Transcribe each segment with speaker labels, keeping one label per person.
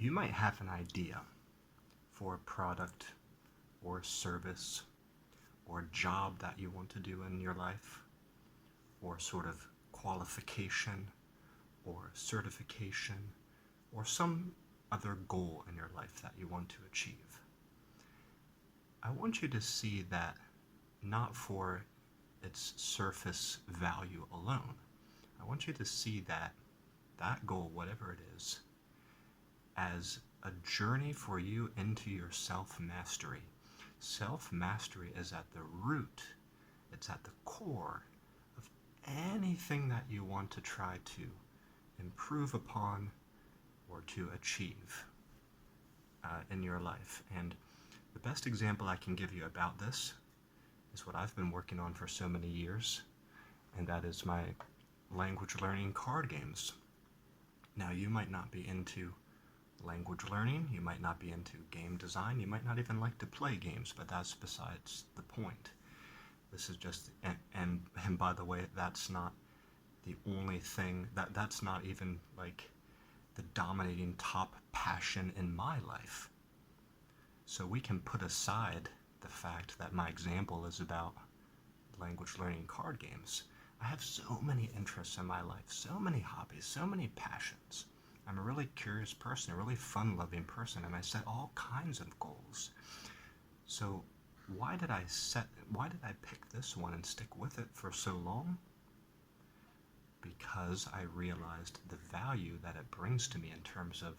Speaker 1: You might have an idea for a product or a service or a job that you want to do in your life, or sort of qualification or certification or some other goal in your life that you want to achieve. I want you to see that not for its surface value alone. I want you to see that goal, whatever it is, as a journey for you into your self-mastery. Self-mastery is at the root, it's at the core of anything that you want to try to improve upon or to achieve in your life. And the best example I can give you about this is what I've been working on for so many years, and that is my language learning card games. Now, you might not be into language learning, you might not be into game design, you might not even like to play games, but that's besides the point. This is just, and by the way, that's not the only thing, that's not even like the dominating top passion in my life. So we can put aside the fact that my example is about language learning card games. I have so many interests in my life, so many hobbies, so many passions. I'm a really curious person, a really fun-loving person, and I set all kinds of goals. So why did I pick this one and stick with it for so long? Because I realized the value that it brings to me in terms of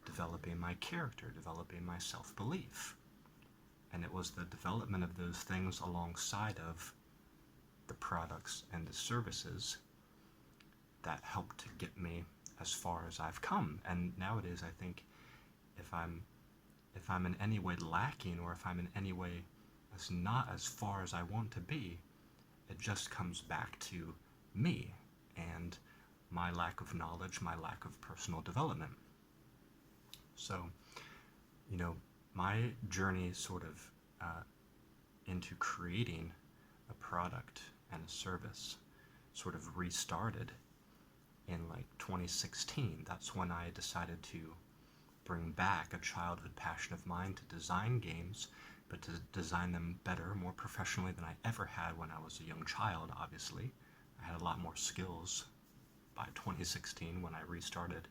Speaker 1: developing my character, developing my self-belief. And it was the development of those things alongside of the products and the services that helped to get me as far as I've come. And nowadays, I think if I'm in any way lacking, or if I'm in any way as not as far as I want to be, it just comes back to me and my lack of knowledge, my lack of personal development. So, my journey sort of into creating a product and a service sort of restarted in like 2016. That's when I decided to bring back a childhood passion of mine to design games, but to design them better, more professionally than I ever had when I was a young child, obviously. I had a lot more skills by 2016 when I restarted.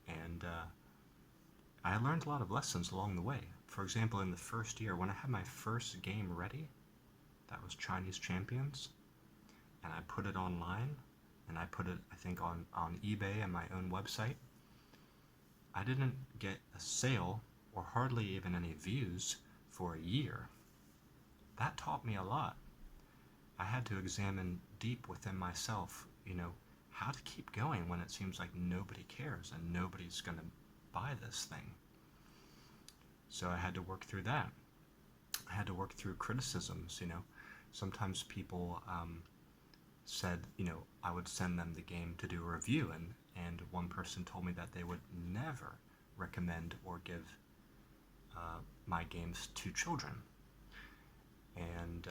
Speaker 1: And I learned a lot of lessons along the way. For example, in the first year, when I had my first game ready, that was Chinese Champions, and I put it online, and I put it, I think, on eBay and my own website, I didn't get a sale or hardly even any views for a year. That taught me a lot. I had to examine deep within myself, how to keep going when it seems like nobody cares and nobody's going to buy this thing. So I had to work through that. I had to work through criticisms, Sometimes people said, I would send them the game to do a review, and one person told me that they would never recommend or give my games to children. And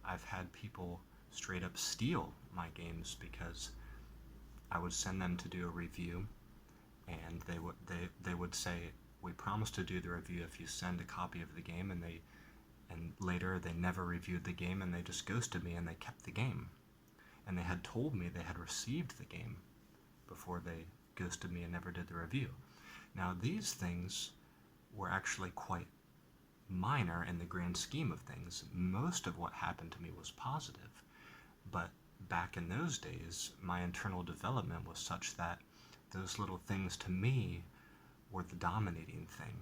Speaker 1: I've had people straight up steal my games because I would send them to do a review, and they would say, we promise to do the review if you send a copy of the game, and later they never reviewed the game, and they just ghosted me and they kept the game. And they had told me they had received the game before they ghosted me and never did the review. Now, these things were actually quite minor in the grand scheme of things. Most of what happened to me was positive, but back in those days, my internal development was such that those little things to me were the dominating thing.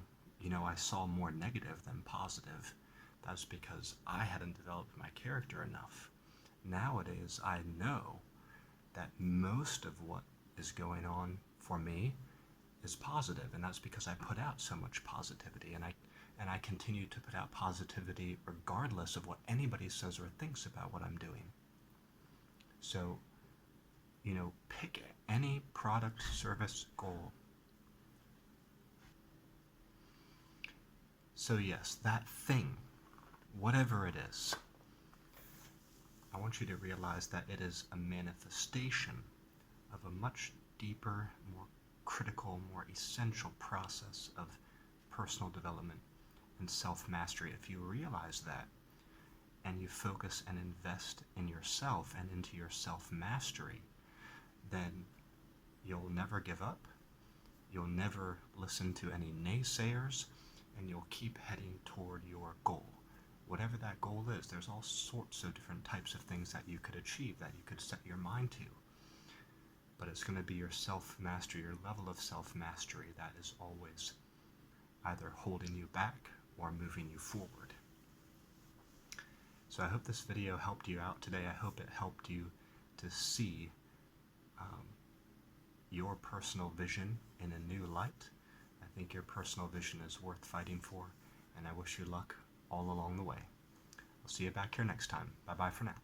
Speaker 1: I saw more negative than positive. That's because I hadn't developed my character enough. Nowadays, I know that most of what is going on for me is positive, and that's because I put out so much positivity, and I continue to put out positivity regardless of what anybody says or thinks about what I'm doing. So, pick any product, service, goal. So yes, that thing, whatever it is, I want you to realize that it is a manifestation of a much deeper, more critical, more essential process of personal development and self-mastery. If you realize that and you focus and invest in yourself and into your self-mastery, then you'll never give up, you'll never listen to any naysayers, and you'll keep heading toward your goal. Whatever that goal is, there's all sorts of different types of things that you could achieve, that you could set your mind to. But it's going to be your self-mastery, your level of self-mastery, that is always either holding you back or moving you forward. So I hope this video helped you out today. I hope it helped you to see your personal vision in a new light. I think your personal vision is worth fighting for, and I wish you luck all along the way. I'll see you back here next time. Bye-bye for now.